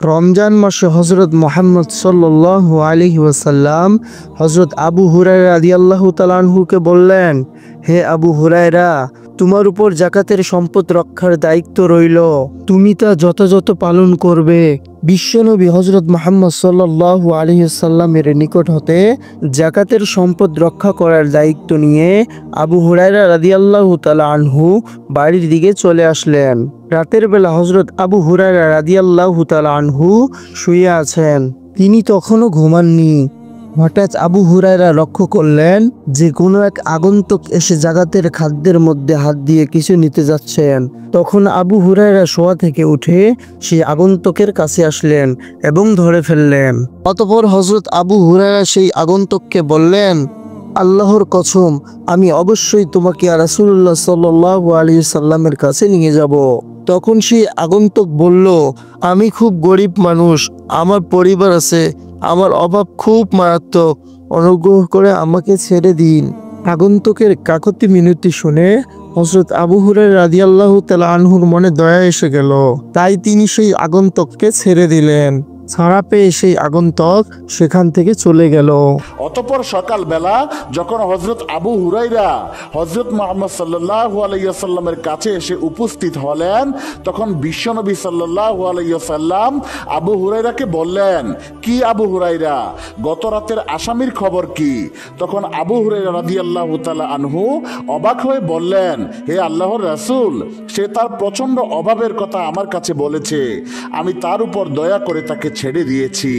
রমজান মাসে হজরত মুহাম্মদ সাল্লাল্লাহু আলাইহি ওয়াসাল্লাম হজরত আবু হুরায়রা রাদিয়াল্লাহু তাআলা আনহুকে বললেন, হে আবু হুরায়রা, তোমার উপর যাকাতের সম্পদ রক্ষার দায়িত্ব রইল, তুমি তা যথাযথ পালন করবে। বিশ্বনবী হজরত মুহাম্মদ সাল্লাল্লাহু আলাইহি ওয়াসাল্লামের নিকট হতে যাকাতের সম্পদ রক্ষা করার দায়িত্ব নিয়ে আবু হুরায়রা রাদিয়াল্লাহু তাআলা আনহু বাড়ির দিকে চলে আসলেন। রাতের বেলা হজরত আবু হুরায়রা রাদিয়াল্লাহু তাআলা আনহু শুয়ে আছেন, তিনি তখনও ঘুমাননি। হঠাৎ আবু হুরায়রা লক্ষ্য করলেন যে কোনো এক আগন্তুক এসে জাকাতের খাদ্যের মধ্যে হাত দিয়ে কিছু নিতে যাচ্ছেন। তখন আবু হুরায়রা শোয়া থেকে উঠে সেই আগন্তুকের কাছে আসলেন এবং ধরে ফেললেন। অতঃপর হজরত আবু হুরায়রা সেই আগন্তুককে বললেন, আল্লাহর কসম, আমি অবশ্যই তোমাকে রাসূলুল্লাহ সাল্লাল্লাহু আলাইহি সাল্লামের কাছে নিয়ে যাব। তখন সেই আগন্তুক বলল, আমি খুব গরিব মানুষ, আমার পরিবার আছে, আমার অভাব খুব মারাত্মক, অনুগ্রহ করে আমাকে ছেড়ে দিন। আগন্তুকের কাকতি মিনতি শুনে হযরত আবু হুরায়রা রাদিয়াল্লাহু তাআলা আনহুর মনে দয়া এসে গেল, তাই তিনি সেই আগন্তুককে ছেড়ে দিলেন। ছাড়া পেয়ে সেই আগন্তুক সেখান থেকে চলে গেল। অতঃপর সকালবেলা যখন হযরত আবু হুরায়রা হযরত মুহাম্মদ সাল্লাল্লাহু আলাইহি ওয়াসাল্লামের কাছে এসে উপস্থিত হলেন, তখন বিশ্বনবী সাল্লাল্লাহু আলাইহি ওয়াসাল্লাম আবু হুরায়রাকে বললেন, কি আবু হুরায়রা, গত রাতের আসামির খবর কি? তখন আবু হুরায়রা রাদিয়াল্লাহু তাআলা আনহু অবাক হয়ে বললেন, হে আল্লাহর রাসূল, সে তার প্রচন্ড অভাবের কথা আমার কাছে বলেছে, আমি তার উপর দয়া করে তাকে ছেড়ে দিয়েছি।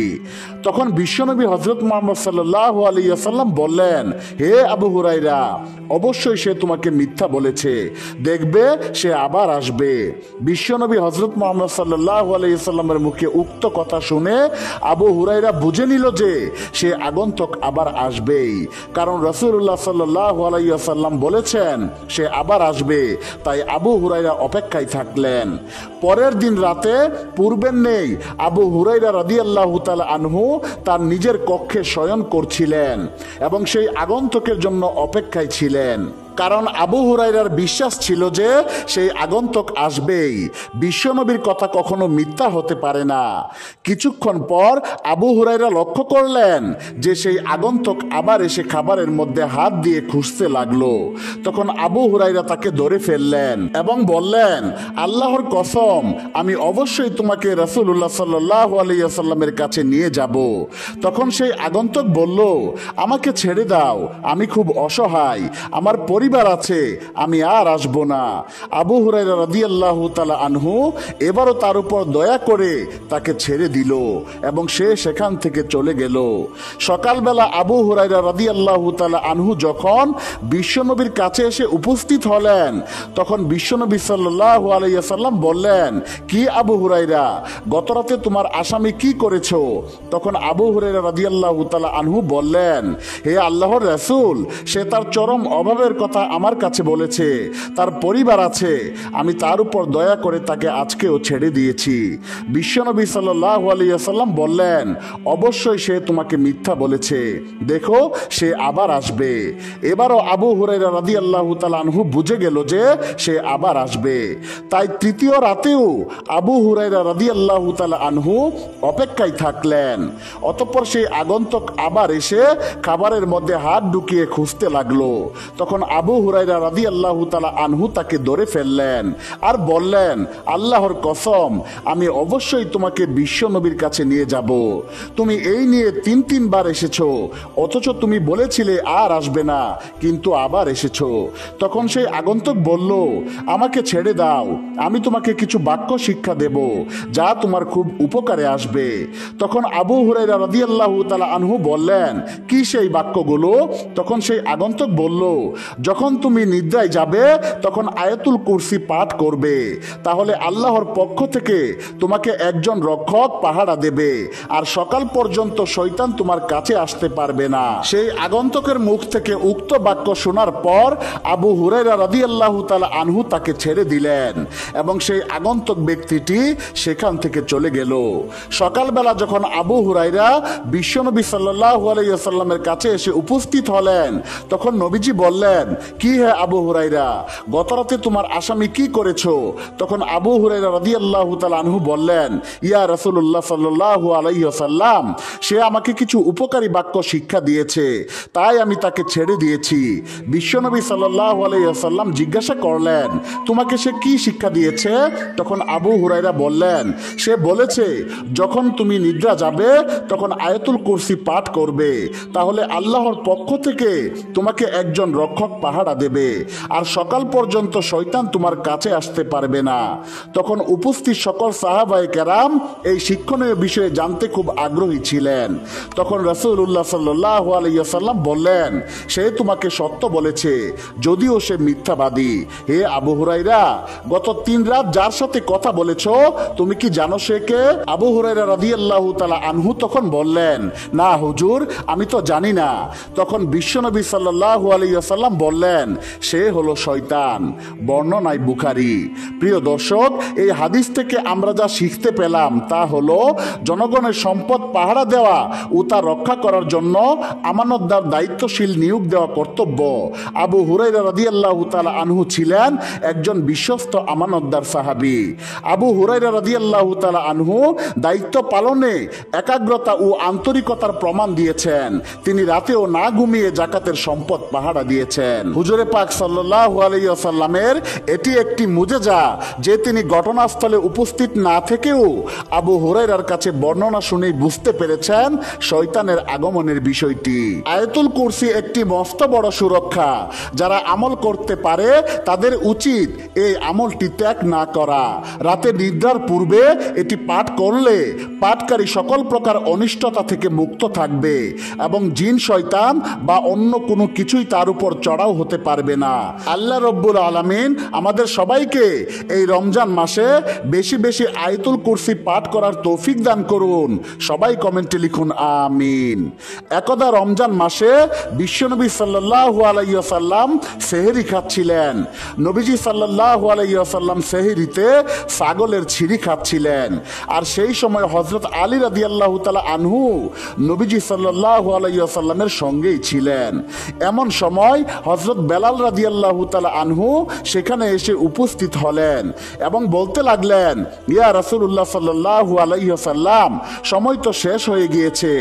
তখন বিশ্বনবী হযরত মুহাম্মদ সাল্লাল্লাহু আলাইহি ওয়াসাল্লাম বললেন, হে আবু হুরায়রা, অবশ্যই সে তোমাকে মিথ্যা বলেছে, দেখবে সে আবার আসবে। বিশ্বনবী হযরত মুহাম্মদ সাল্লাল্লাহু আলাইহি ওয়াসাল্লামের মুখে উক্ত কথা শুনে আবু হুরায়রা বুঝে নিল যে সে আগন্তুক আবার আসবেই, কারণ রাসূলুল্লাহ সাল্লাল্লাহু আলাইহি ওয়াসাল্লাম বলেছেন সে আবার আসবে। তাই আবু হুরায়রা অপেক্ষায় থাকলেন। পরের দিন রাতে পূর্বের নেই আবু হুরায়রা রাদিয়াল্লাহু তাআলা আনহু তার নিজের কক্ষে শয়ন করছিলেন এবং সেই আগন্তুকের জন্য অপেক্ষায় ছিলেন, কারণ আবু হুরায়রার বিশ্বাস ছিল যে সেই আগন্তুক আসবেই। বিশ্বনবীর কথা কখনো মিথ্যা হতে পারে না। কিছুক্ষণ পর আবু হুরায়রা লক্ষ্য করলেন যে সেই আগন্তুক আবার এসে খাবারের মধ্যে হাত দিয়ে খুঁজতে লাগলো। তখন আবু হুরায়রা তাকে ধরে ফেললেন এবং বললেন, আল্লাহর কসম, আমি অবশ্যই তোমাকে রাসূলুল্লাহ সাল্লাল্লাহু আলাইহি ওয়াসাল্লামের কাছে নিয়ে যাব। তখন সেই আগন্তুক বলল, আমাকে ছেড়ে দাও, আমি খুব অসহায়, আমার পরিবার আছে, আমি আর আসবো না। আবু হুরায়রা রাদিয়াল্লাহু তাআলা আনহু এবারও তার উপর দয়া করে তাকে ছেড়ে দিল এবং সে সেখান থেকে চলে গেল। সকালবেলা আবু হুরায়রা রাদিয়াল্লাহু তাআলা আনহু যখন বিশ্বনবীর কাছে এসে উপস্থিত হলেন, তখন বিশ্বনবী সাল্লাল্লাহু আলাইহি ওয়াসাল্লাম বললেন, কি আবু হুরায়রা, গতরাতে তোমার আসামি কি করেছো? তখন আবু হুরায়রা রাদিয়াল্লাহু তাআলা আনহু বললেন, হে আল্লাহর রাসূল, সে তার চরম অভাবের কথা আমার কাছে বলেছে, তার পরিবার আছে, আমি তার উপর দয়া করে তাকে আজকেও ছেড়ে দিয়েছি। বিশ্বনবী সাল্লাল্লাহু আলাইহি ওয়াসাল্লাম বললেন, অবশ্যই সে তোমাকে মিথ্যা বলেছে, দেখো সে আবার আসবে। এবারও আবু হুরায়রা রাদিয়াল্লাহু তাআলা আনহু বুঝে গেল যে সে আবার আসবে। তাই তৃতীয় রাতেও আবু হুরায়রা রাদিয়াল্লাহু তাআলা আনহু অপেক্ষায় থাকলেন। অতঃপর সেই আগন্তুক আবার এসে খাবারের মধ্যে হাত ঢুকিয়ে খুঁজতে লাগলো। তখন আবু হুরায়রা রাদিয়াল্লাহু তাআলা আনহু তাকে ধরে ফেললেন আর বললেন, আল্লাহর কসম, আমি অবশ্যই তোমাকে বিশ্বনবীর কাছে নিয়ে যাব। তুমি এই নিয়ে তিনবার এসেছো, অথচ তুমি বলেছিলে আর আসবে না, কিন্তু আবার এসেছো। তখন সেই আগন্তুক বলল, আমাকে ছেড়ে দাও, আমি তোমাকে কিছু বাক্য শিক্ষা দেব যা তোমার খুব উপকারে আসবে। তখন আবু হুরায়রা রাদিয়াল্লাহু তাআলা আনহু বললেন, কি সেই বাক্যগুলো? তখন সেই আগন্তুক বলল, যখন তুমি নিদ্রায় যাবে তখন আয়াতুল কুরসি পাঠ করবে, তাহলে আল্লাহর পক্ষ থেকে তোমাকে একজন রক্ষক পাহারা দেবে আর সকাল পর্যন্ত শয়তান তোমার কাছে আসতে পারবে না। সেই আগন্তুকের মুখ থেকে উক্ত বাক্য শোনার পর আবু হুরায়রা রাদিয়াল্লাহু তাআলা আনহু তাকে ছেড়ে দিলেন এবং সেই আগন্তুক ব্যক্তিটি সেখান থেকে চলে গেল। সকালবেলা যখন আবু হুরায়রা বিশ্বনবী সাল্লাল্লাহু আলাইহি ওয়াসাল্লামের কাছে এসে উপস্থিত হলেন, তখন নবীজি বললেন, কি হে আবু হুরাইরা, গত রাতে তোমার আসামি কি করেছো? তখন আবু হুরাইরা রাদিয়াল্লাহু তাআলা আনহু বললেন, ইয়া রাসূলুল্লাহ সাল্লাল্লাহু আলাইহি ওয়াসাল্লাম, সে আমাকে কিছু উপকারী বাক্য শিক্ষা দিয়েছে, তাই আমি তাকে ছেড়ে দিয়েছি। বিশ্বনবী সাল্লাল্লাহু আলাইহি ওয়াসাল্লাম জিজ্ঞাসা করলেন, তোমাকে সে কি শিক্ষা দিয়েছে? তখন আবু হুরাইরা বললেন, সে বলেছে, যখন তুমি নিদ্রা যাবে তখন আয়াতুল কুরসি পাঠ করবে, তাহলে আল্লাহর পক্ষ থেকে তোমাকে একজন রক্ষক পাহারা দেবে, আর সকাল পর্যন্ত শয়তান তোমার কাছে আসতে পারবে না। তখন উপস্থিত সকল সাহাবায়ে কেরাম এই শিক্ষণীয় বিষয়ে জানতে খুব আগ্রহী ছিলেন। তখন রাসূলুল্লাহ সাল্লাল্লাহু আলাইহি ওয়াসাল্লাম বললেন, সে তোমাকে সত্য বলেছে, যদিও সে মিথ্যাবাদী। হে আবু হুরাইরা, গত 3 রাত যার সাথে কথা বলেছ, তুমি কি জানো সে কে? আবু হুরাইরা রাদিয়াল্লাহু তাআলা আনহু তখন বললেন, না হুজুর, আমি তো জানি না। তখন বিশ্বনবী সাল্লাল্লাহু আলাইহি ওয়াসাল্লাম বললেন, সে হলো শয়তান। বর্ণনায় বুখারী। প্রিয় দর্শক, এই হাদিস থেকে আমরা যা শিখতে পেলাম তা হলো, জনগণের সম্পদ পাহারা দেওয়া ও তা রক্ষা করার জন্য আমানতদার দায়িত্বশীল নিয়োগ দেওয়া কর্তব্য। আবু হুরাইরা রাদিয়াল্লাহু তাআলা আনহু ছিলেন একজন বিশ্বস্ত আমানতদার সাহাবী। আবু হুরাইরা রাদিয়াল্লাহু তাআলা আনহু দায়িত্ব পালনে একাগ্রতা ও আন্তরিকতার প্রমাণ দিয়েছেন। তিনি রাতেও না ঘুমিয়ে জাকাতের সম্পদ পাহারা দিয়েছেন। হুজুরে পাক সাল্লাল্লাহু আলাইহি ওয়াসাল্লামের এটি একটি মুজেজা যে তিনি ঘটনাস্থলে উপস্থিত না থেকেও আবু হুরাইরার কাছে বর্ণনা শুনেই বুঝতে পেরেছেন শয়তানের আগমনের বিষয়টি। আয়াতুল কুরসি একটি মস্ত বড় সুরক্ষা। যারা আমল করতে পারে তাদের উচিত এই আমলটি ত্যাগ না করা। রাতে নিদ্রার পূর্বে এটি পাঠ করলে পাঠকারী সকল প্রকার অনিষ্টতা থেকে মুক্ত থাকবে এবং জিন শয়তান বা অন্য কোনো কিছুই তার উপর চড়াও হতে পারবে না। আল্লাহ রব্বুল আলামিন আমাদের সবাইকে এই রমজান মাসে বেশি বেশি আয়াতুল কুরসি পাঠ করার তৌফিক দান করুন। সবাই কমেন্টে লিখুন আমিন। একদা রমজান মাসে বিশ্বনবী সাল্লাল্লাহু আলাইহি ওয়াসাল্লাম সেহরি খাচ্ছিলেন। নবীজি সাল্লাল্লাহু আলাইহি ওয়াসাল্লাম সেহরিতে ছাগলের ছিরি খাচ্ছিলেন। আর সেই সময় হযরত আলী রাদিয়াল্লাহু তাআলা আনহু নবীজি সাল্লাল্লাহু আলাইহি ওয়াসাল্লামের সঙ্গেই ছিলেন। এমন সময় হযরত বেলাল রাদিয়াল্লাহু তাআলা আনহু সেখানে এসে উপস্থিত হলেন এবং বলতে লাগলেন, ইয়া রাসূলুল্লাহ সাল্লাল্লাহু আলাইহি ওয়াসাল্লাম, সময় তো শেষ হয়ে গিয়েছে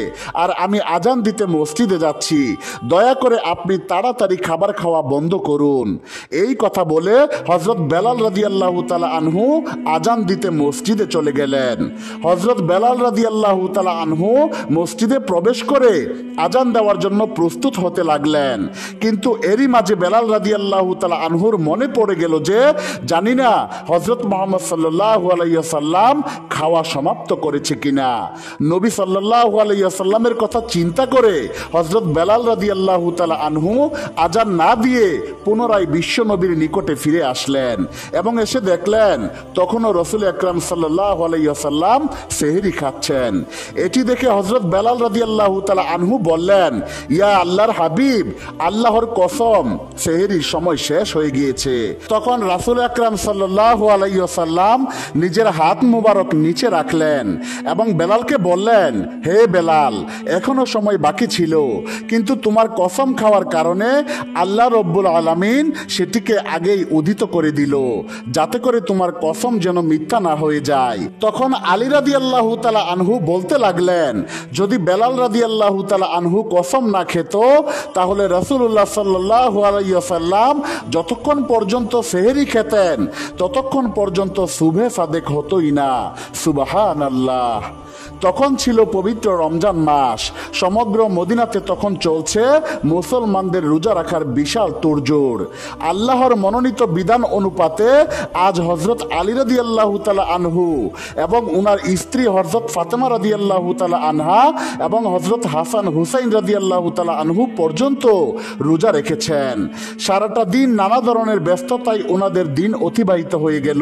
আর আমি আজান দিতে মসজিদে যাচ্ছি, দয়া করে আপনি তাড়াতাড়ি খাবার খাওয়া বন্ধ করুন। এই কথা বলে হযরত বেলাল রাদিয়াল্লাহু তাআলা আনহু আজান দিতে মসজিদে চলে গেলেন। হযরত বেলাল রাদিয়াল্লাহু তাআলা আনহু মসজিদে প্রবেশ করে আজান দেওয়ার জন্য প্রস্তুত হতে লাগলেন। কিন্তু এরই মাঝে বেলাল রাদিয়াল্লাহু তাআলা আনহুর মনে পড়ে গেল যে, জানি না হযরত মুহাম্মদ সাল্লাল্লাহু আলাইহি ওয়াসাল্লাম খাওয়া সমাপ্ত করেছে কিনা। নবী সাল্লাল্লাহু আলাইহি ওয়াসাল্লামের কথা চিন্তা করে হযরত বেলাল রাদিয়াল্লাহু তাআলা আনহু আজান না দিয়ে পুনরায় বিশ্ব নবীর নিকটে ফিরে আসলেন এবং এসে দেখলেন তখনও রাসূল আকরাম সাল্লাল্লাহু আলাইহি ওয়াসাল্লাম সেহরি খাচ্ছেন। এটি দেখে হযরত বেলাল রাদিয়াল্লাহু তাআলা আনহু বললেন, ইয়া আল্লাহর হাবিব, আল্লাহর কসম, সেহরির সময় শেষ হয়ে গিয়েছে। তখন রাসূল আকরাম সাল্লাল্লাহু আলাইহি ওয়াসাল্লাম নিজের হাত মুবারক নিচে রাখলেন এবং বেলালকে বললেন, হে বেলাল, এখনো সময় বাকি ছিল, কিন্তু তোমার কসম খাওয়ার কারণে আল্লাহ রব্বুল আলামিন সেটিকে আগেই উদিত করে দিল, যাতে করে তোমার কসম যেন মিথ্যা না হয়ে যায়। তখন আলী রাদিয়াল্লাহু তাআলা আনহু বলতে লাগলেন, যদি বেলাল রাদিয়াল্লাহু তাআলা আনহু কসম না খেত তাহলে রাসূলুল্লাহ সাল্লাল্লাহু আলাইহি ওয়াসাল্লাম যতক্ষণ পর্যন্ত সেহরি খেতেন ততক্ষণ পর্যন্ত সুবহে সাদেক হতোই না। সুবহানাল্লাহ। তখন ছিল পবিত্র রমজান মাস। সমগ্র মদিনাতে তখন চলছে মুসলমানদের রোজা রাখার বিশাল তোড়জোড়। আল্লাহর মনোনীত বিধান অনুপাতে আজ হযরত আলী রাদিয়াল্লাহু তাআলা আনহু এবং উনার স্ত্রী হযরত ফাতেমা রাদিয়াল্লাহু তাআলা আনহা এবং হযরত হাসান হুসাইন রাদিয়াল্লাহু তাআলা আনহু পর্যন্ত রোজা রেখেছেন। সারাটা দিন নানা ধরনের ব্যস্ততায় ওনাদের দিন অতিবাহিত হয়ে গেল।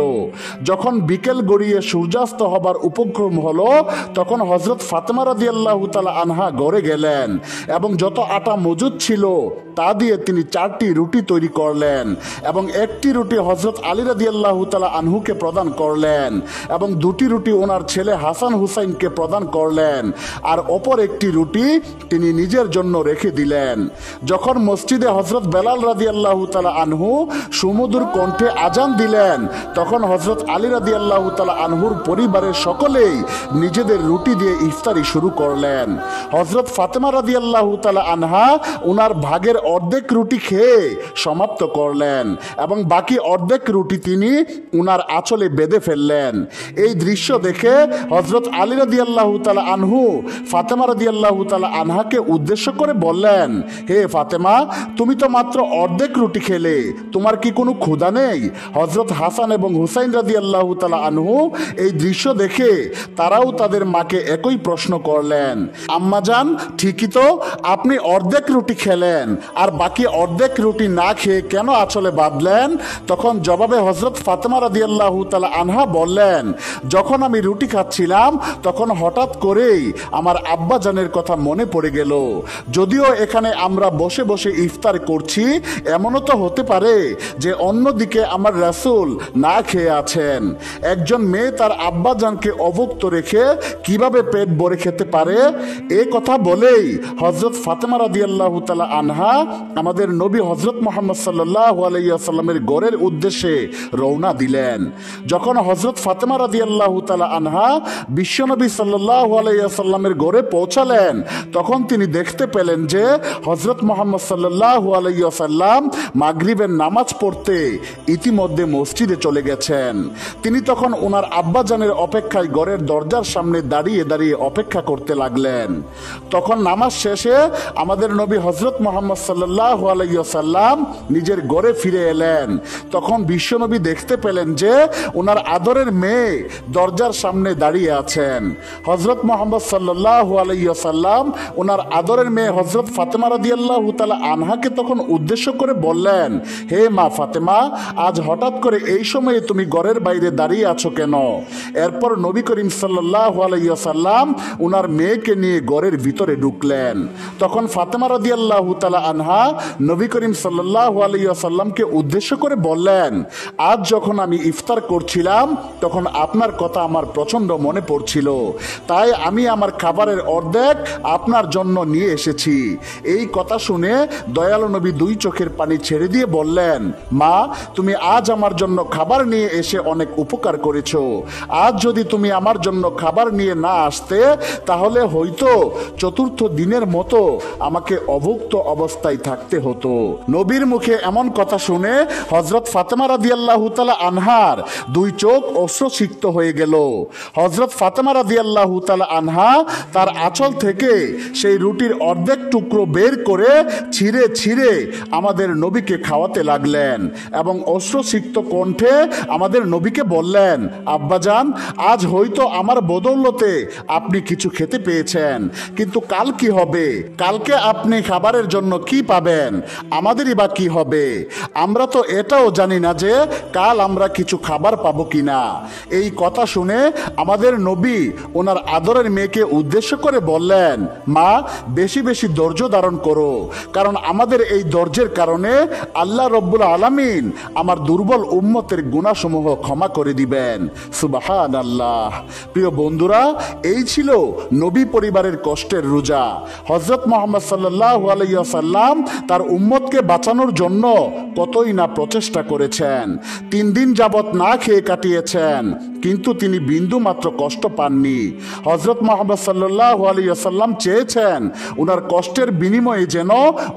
যখন বিকেল গড়িয়ে সূর্যাস্ত হবার উপক্রম হলো তখন হযরত ফাতেমা রাদিয়াল্লাহু তাআলা আনহা গড়ে গেলেন এবং যত আটা মজুদ ছিল তা দিয়ে তিনি 4টি রুটি তৈরি করলেন এবং একটি রুটি হযরত আলী রাদিয়াল্লাহু তাআলা আনহুকে প্রদান করলেন এবং 2টি রুটি ওনার ছেলে হাসান হুসাইনকে প্রদান করলেন আর অপর একটি রুটি তিনি নিজের জন্য রেখে দিলেন। যখন মসজিদে হযরত বেলাল রাদিয়াল্লাহু তাআলা আনহু সুমধুর কণ্ঠে আজান দিলেন তখন হযরত আলী রাদিয়াল্লাহু তাআলা আনহুর পরিবারের সকলেই নিজেদের রুটি দিয়ে ইফতারি শুরু করলেন। হযরত ফাতেমা রাদিয়াল্লাহু তাআলা আনহা ওনার ভাগের অর্ধেক রুটি খেয়ে সমাপ্ত করলেন এবং বাকি অর্ধেক রুটি তিনি উনার আঁচলে বেঁধে ফেললেন। এই দৃশ্য দেখে হযরত আলী রাদিয়াল্লাহু তাআলা আনহু ফাতেমা রাদিয়াল্লাহু তাআলা আনহাকে উদ্দেশ্য করে বললেন, হে ফাতেমা, তুমি তো মাত্র অর্ধেক রুটি খেলে, তোমার কি কোনো ক্ষুধা নেই? হযরত হাসান এবং হুসাইন রাদিয়াল্লাহু তাআলা আনহু এই দৃশ্য দেখে তারাও তাদের মাকে একই প্রশ্ন করলেন, আম্মাজান, ঠিকই তো, আপনি অর্ধেক রুটি খেলেন আর বাকি অর্ধেক রুটি না খেয়ে কেন আঁচলে বাঁধলেন? তখন জবাবে হযরত ফাতেমা রাদিয়াল্লাহু তাআলা আনহা বললেন, যখন আমি রুটি খাচ্ছিলাম তখন হঠাৎ করেই আমার আব্বাজানের কথা মনে পড়ে গেল। যদিও এখানে আমরা বসে বসে ইফতার করছি, এমনও তো হতে পারে যে অন্যদিকে আমার রাসূল না খেয়ে আছেন। একজন মেয়ে তার আব্বাজানকে অভুক্ত রেখে কিভাবে পেট ভরে খেতে পারে? এ কথা বলেই হযরত ফাতেমা রাদিয়াল্লাহু তাআলা আনহা আমাদের নবী হযরত মুহাম্মদ সাল্লাল্লাহু আলাইহি ওয়াসাল্লামের ঘরের উদ্দেশ্যে রওনা দিলেন। যখন হযরত ফাতেমা রাদিয়াল্লাহু তাআলা আনহা বিশ্বনবী সাল্লাল্লাহু আলাইহি ওয়াসাল্লামের ঘরে পৌঁছালেন তখন তিনি দেখতে পেলেন যে হযরত মুহাম্মদ সাল্লাল্লাহু আলাইহি ওয়াসাল্লাম মাগরিবের নামাজ পড়তে ইতিমধ্যে মসজিদে চলে গেছেন। তিনি তখন ওনার আব্বাজানের অপেক্ষায় ঘরের দরজার সামনে দাঁড়িয়ে দাঁড়িয়ে অপেক্ষা করতে লাগলেন। তখন নামাজ শেষে আমাদের নবী হযরত মুহাম্মদ সাল্লাল্লাহু আলাইহি ওয়াসাল্লাম নিজের ঘরে ফিরে এলেন। তখন বিশ্বনবী দেখতে পেলেন যে ওনার আদরের মেয়ে দরজার সামনে দাঁড়িয়ে আছেন। হযরত মুহাম্মদ সাল্লাল্লাহু আলাইহি ওয়াসাল্লাম ওনার আদরের মেয়ে হযরত ফাতেমা রাদিয়াল্লাহু তাআলা আনহাকে তখন উদ্দেশ্য করে বললেন, হে মা ফাতেমা, আজ হঠাৎ করে এই সময়ে তুমি ঘরের বাইরে দাঁড়িয়ে আছো কেন? এরপর নবী করিম সাল্লাল্লাহু আলাইহি ওয়াসাল্লাম ওনার মেয়েকে নিয়ে ঘরের ভিতরে ঢুকলেন। তখন ফাতেমা রাদিয়াল্লাহু তাআলা আনহা নবী করিম সাল্লাল্লাহু আলাইহি ওয়াসাল্লামকে উদ্দেশ্য করে বললেন, আজ যখন আমি ইফতার করছিলাম তখন আপনার কথা আমার প্রচন্ড মনে পড়ছিল, তাই আমি আমার খাবারের অর্ধেক আপনার জন্য নিয়ে এসেছি। এই কথা শুনে দয়ালু নবী 2 চোখের পানি ছেড়ে দিয়ে বললেন, মা, তুমি আজ আমার জন্য খাবার নিয়ে এসে অনেক উপকার করেছো। আজ যদি তুমি আমার জন্য খাবার নিয়ে না আসতে তাহলে হয়তো 4র্থ দিনের মতো আমাকে অভুক্ত অবস্থায় থাকতে হতো। নবীর মুখে এমন কথা শুনে হযরত ফাতেমা রাদিয়াল্লাহু তাআলা আনহার 2 চোখ অশ্রুসিক্ত হয়ে গেল। হযরত ফাতেমা রাদিয়াল্লাহু তাআলা আনহা তার আঁচল থেকে সেই রুটির অর্ধেক টুকরো বের করে ছিঁড়ে ছিঁড়ে আমাদের নবীকে খাওয়াতে লাগলেন এবং অশ্রুসিক্ত কণ্ঠে আমাদের নবীকে বললেন, আব্বাজান, আজ হয়তো আমার বদৌলতে আপনি কিছু খেতে পেয়েছেন, কিন্তু কাল কি হবে? কালকে আপনি খাবারের জন্য কি পাবেন? আমাদেরই বা কি হবে? আমরা তো এটাও জানি না যে কাল আমরা কিছু খাবার পাবো কিনা। এই কথা শুনে আমাদের নবী ওনার আদরের মেয়েকে উদ্দেশ্য করে বললেন, মা, বেশি বেশি ধৈর্য ধারণ করো, কারণ আমাদের এই ধৈর্যের কারণে আল্লাহ রব্বুল আলামিন আমার দুর্বল উম্মতের গুনাহসমূহ ক্ষমা করে দিবেন। সুবহানাল্লাহ। প্রিয় বন্ধুরা, এই ছিল নবী পরিবারের কষ্টের রোজা। হযরত মুহাম্মদ সাল্লাল্লাহু আলাইহি ওয়াসাল্লাম তার উম্মতকে বাঁচানোর জন্য কতই না প্রচেষ্টা করেছেন। 3 দিন যাবত না খেয়ে কাটিয়েছেন, কিন্তু তিনি বিন্দু মাত্র কষ্ট পাননি। হযরত মুহাম্মদ সাল্লাল্লাহু আলাইহি ওয়াসাল্লাম চেয়েছেন ওনার কষ্টের বিনিময়ে যেন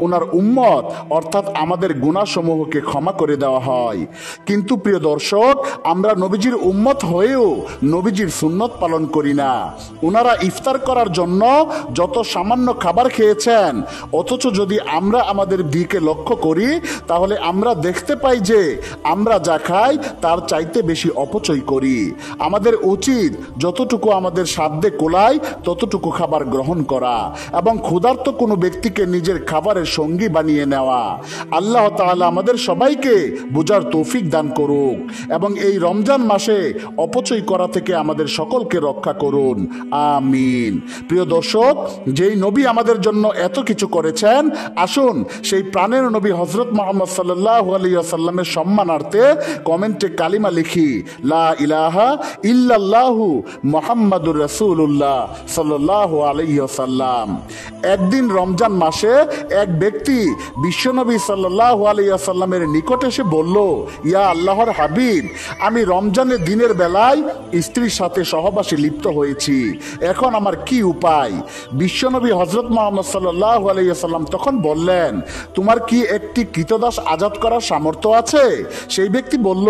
ওনার উম্মত অর্থাৎ আমাদের গুনাহসমূহকে ক্ষমা করে দেওয়া হয়। কিন্তু প্রিয় দর্শক, আমরা নবীজির উম্মত হয়েও নবীজির সুন্নত পালন করি না। ওনারা ইফতার করার জন্য যত সামান্য খাবার খেয়েছেন, অথচ যদি আমরা আমাদের দিকে লক্ষ্য করি তাহলে আমরা দেখতে পাই যে আমরা যা খাই তার চাইতে বেশি অপচয় করি। আমাদের উচিত যতটুকু আমাদের সাধ্যে কোলায় ততটুকু খাবার গ্রহণ করা এবং ক্ষুধার্ত কোনো ব্যক্তিকে নিজের খাবারের সঙ্গী বানিয়ে নেওয়া। আল্লাহ তাআলা আমাদের সবাইকে বুঝার তৌফিক দান করুক এবং এই রমজান মাসে অপচয় করা থেকে আমাদের সকলকে রক্ষা করুন, আমিন। প্রিয় দর্শক, যেই নবী আমাদের জন্য এত কিছু করেছেন, আসুন সেই প্রাণের নবী হযরত মুহাম্মদ সাল্লাল্লাহু আলাইহি ওয়াসাল্লামের সম্মানার্থে কমেন্টে কালিমা লিখি, লা ইলাহা ইল্লাল্লাহু মুহাম্মাদুর রাসূলুল্লাহ সাল্লাল্লাহু আলাইহি ওয়াসাল্লাম। একদিন রমজান মাসে এক ব্যক্তি বিশ্বনবী সাল্লাল্লাহু আলাইহি ওয়াসাল্লামের নিকট এসে বলল, ইয়া আল্লাহর হাবিব, আমি রমজানের দিনের বেলায় স্ত্রীর সাথে সহবাসে লিপ্ত হয়েছি, এখন আমার কি উপায়? বিশ্বনবী হযরত মুহাম্মদ সাল্লাল্লাহু আলাইহি ওয়াসাল্লাম তখন বললেন, তোমার কি একটি কৃতদাস আজাদ করার সামর্থ্য আছে? সেই ব্যক্তি বলল,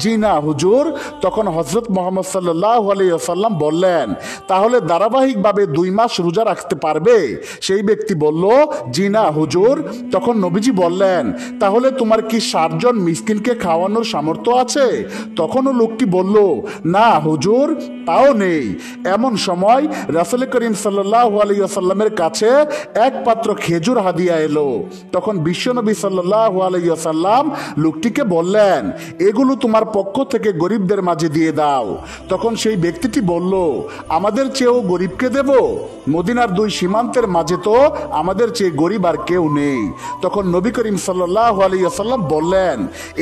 জি না হুজুর। তখন হযরত মুহাম্মদ সাল্লাল্লাহু আলাইহি ওয়াসাল্লাম বললেন, তাহলে ধারাবাহিকভাবে 2 মাস রোজা রাখতে পারবে? সেই ব্যক্তি বলল, জি না হুজুর। তখন নবীজি বললেন, তাহলে তোমার কি 60 জন মিসকিনকে খাওয়ানোর সামর্থ্য আছে? তখনও লোকটি বলল, না হুজুর, তাও নেই। এমন সময় রাসূল করিম সাল্লাল্লাহু আলাইহি ওয়াসাল্লামের কাছে এক পাত্র খেজুর হাদিয়া এলো। তখন বিশ্বনবী সাল্লাল্লাহু আলাইহি ওয়াসাল্লাম লোকটিকে বললেন, এগুলো তোমার পক্ষ থেকে গরিবদের মাঝে দিয়ে দাও। তখন সেই ব্যক্তিটি বলল, আমাদের চেয়েও গরিবকে দেব? মদিনার 2 সীমান্তের মাঝে তো আমাদের চেয়ে গরিব আর কেউ নেই। তখন নবী করিম সাল্লাল্লাহু আলাইহি ওয়াসাল্লাম বললেন,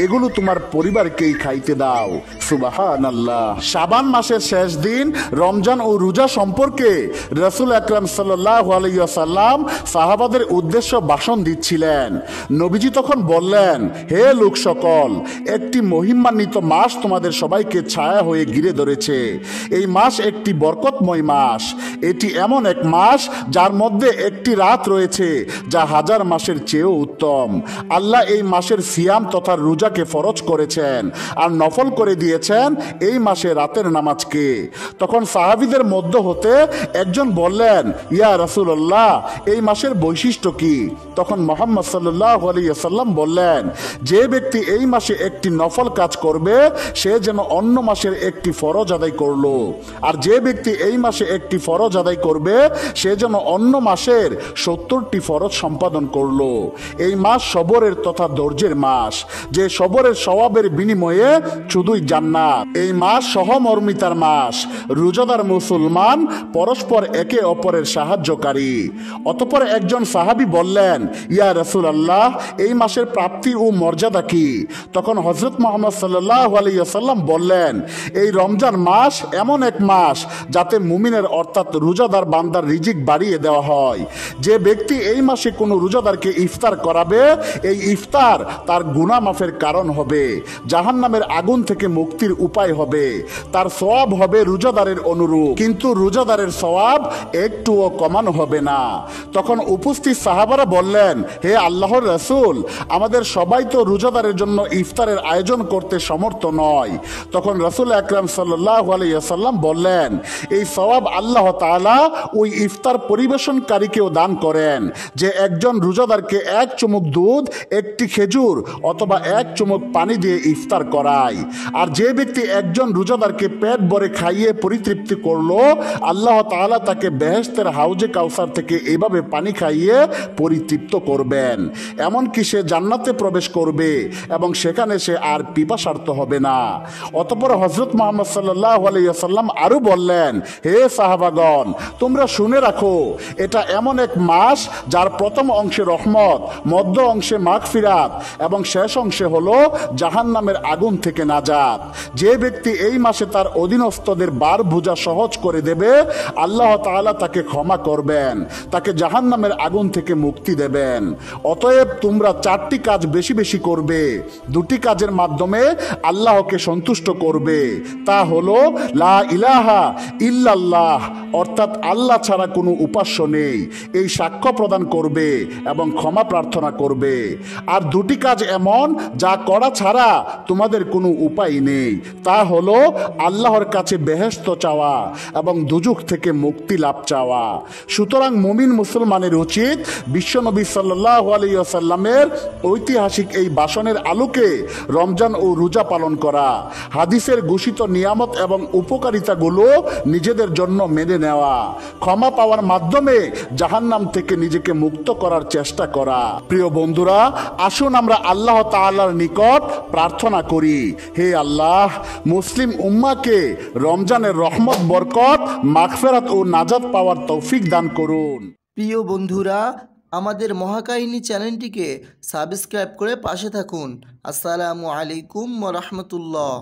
এগুলো তোমার পরিবারকেই খাইতে দাও। সুবহানাল্লাহ। শাবান মাসের শেষ দিন রমজান ও রোজা সম্পর্কে রাসূল আকরাম সাল্লাল্লাহু আলাইহি ওয়াসাল্লাম সাহাবাদের উদ্দেশ্য ভাষণ দিচ্ছিলেন। নবীজি তখন বললেন, হে লোক সকল, একটি মহিমান্বিত মাস তোমাদের সবাইকে ছায়া হয়ে ঘিরে ধরেছে। এই মাস একটি বরকতময় মাস। এটি এমন এক মাস যার মধ্যে একটি রাত রয়েছে যা 1000 মাসের চেয়েও উত্তম। আল্লাহ এই মাসের সিয়াম তথা রোজাকে ফরজ করেছেন আর নফল করে দিয়েছেন এই মাসে রাতের নামাজকে। তখন সাহাবীদের মধ্য হতে একজন বললেন, ইয়া রাসূলুল্লাহ, এই মাসের বৈশিষ্ট্য কি? তখন মুহাম্মদ সাল্লাল্লাহু আলাইহি ওয়াসাল্লাম বললেন, যে ব্যক্তি এই মাসে একটি নফল কাজ করবে সে যেন অন্য মাসের একটি ফরজ আদায় করলো, আর যে ব্যক্তি এই মাসে একটি ফরজ আদায় করবে সে যেন অন্য মাসের 70টি ফরজ সম্পাদন করলো। এই মাস সবরের তথা ধৈর্যের মাস, যে সবরের সওয়াবের বিনিময়ে শুধুই জান্নাত। এই মাস সহমর্মিতার মাস। রোজাদার মুসলমান পরস্পর একে অপরের সাহায্যকারী। অতঃপর একজন সাহাবী বললেন, ইয়া রাসূলুল্লাহ, এই মাসের প্রাপ্তি ও মর্যাদা কি? তখন হযরত মুহাম্মদ সাল্লাল্লাহু আলাইহি ওয়াসাল্লাম বললেন, এই রমজান মাস এমন এক মাস যাতে মুমিনের অর্থাৎ রোজাদার বান্দার রিজিক বাড়িয়ে দেওয়া হয়। যে ব্যক্তি এই মাসে কোনো রোজাদারকে ইফতার করাবে, এই ইফতার তার গুনাহ মাফের কারণ হবে, জাহান্নামের আগুন থেকে মুক্তির উপায় হবে, তার সওয়াব হবে রোজাদারের অনুরূপ, কিন্তু রোজাদারের সওয়াব একটুও কমানো হবে না। তখন উপস্থিত সাহাবারা বললেন, হে আল্লাহর রাসূল, আমাদের সবাই তো রোজাদারের জন্য ইফতারের আয়োজন করতে সমর্থ নয়। তখন রাসূল আকরাম সাল্লাল্লাহু আলাইহি ওয়াসাল্লাম বললেন, এই সওয়াব আল্লাহ তাআলা ওই ইফতার পরিবেশনকারীকেও দান করেন যে একজন রোজাদারকে 1 চুমুক দুধ, একটি খেজুর অথবা 1 চুমুক পানি দিয়ে ইফতার করায়। আর যে ব্যক্তি একজন রোজাদারকে পেট ভরে খাইয়ে পরিতৃপ্তি করলো, আল্লাহ তাআলা তাকে বেহেশতের হাউজে কাউসার থেকে এভাবে পানি খাইয়ে পরিতৃপ্ত করবেন, এমনকি সে জান্নাতে প্রবেশ করবে এবং সেখানে সে আর পিপাসার্ত হবে না। অতঃপর হযরত মুহাম্মদ সাল্লাল্লাহু আলাইহি ওয়াসাল্লাম আরো বললেন, হে সাহাবাগণ, তোমরা শুনে রাখো, এটা এমন এক মাস যার প্রথম অংশে রহমত, মধ্য অংশে মাগফিরাত এবং শেষ অংশে হলো জাহান্নামের আগুন থেকে নাজাত। যে ব্যক্তি এই মাসে তার অধীনস্থদের বার বোঝা সহজ করে দেবে, আল্লাহ তাআলা তাকে ক্ষমা করবেন, তাকে জাহান্নামের আগুন থেকে মুক্তি দেবেন। অতএব তোমরা 4টি কাজ বেশি বেশি করবে, 2টি কাজের মাধ্যমে আল্লাহকে সন্তুষ্ট করবে। তা হলো লা ইলাহা ইল্লাল্লাহ অর্থাৎ আল্লাহ ছাড়া কোনো উপাস্য নেই এই সাক্ষ্য প্রদান করবে এবং ক্ষমা প্রার্থনা করবে। আর দুটি কাজ এমন যা করা ছাড়া তোমাদের কোনো উপায় নেই, তা হলো আল্লাহর কাছে বেহেশত চাওয়া এবং দুজুখ থেকে মুক্তি লাভ চাওয়া। সুতরাং মুমিন মুসলমানের উচিত বিশ্বনবী সাল্লাল্লাহু আলাইহি ওয়াসাল্লামের ঐতিহাসিক এই ভাষণের আলোকে রমজান ও রোজা পালন করা, হাদিসের ঘোষিত নিয়ামত এবং উপকারিতাগুলো নিজেদের জন্য মেনে নেওয়া, ক্ষমা পাওয়ার মাধ্যমে জাহান্নাম থেকে নিজেকে মুক্ত করার চেষ্টা করা। প্রিয় বন্ধুরা, আসুন আমরা আল্লাহ তাআলার নিকট প্রার্থনা করি, হে আল্লাহ, মুসলিম উম্মাহকে রমজানের রহমত, বরকত, মাগফিরাত ও নাজাত পাওয়ার তৌফিক দান করুন। প্রিয় বন্ধুরা, আমাদের মহাকাহিনী চ্যানেলটিকে সাবস্ক্রাইব করে পাশে থাকুন। আসসালামু আলাইকুম ওয়া রাহমাতুল্লাহ।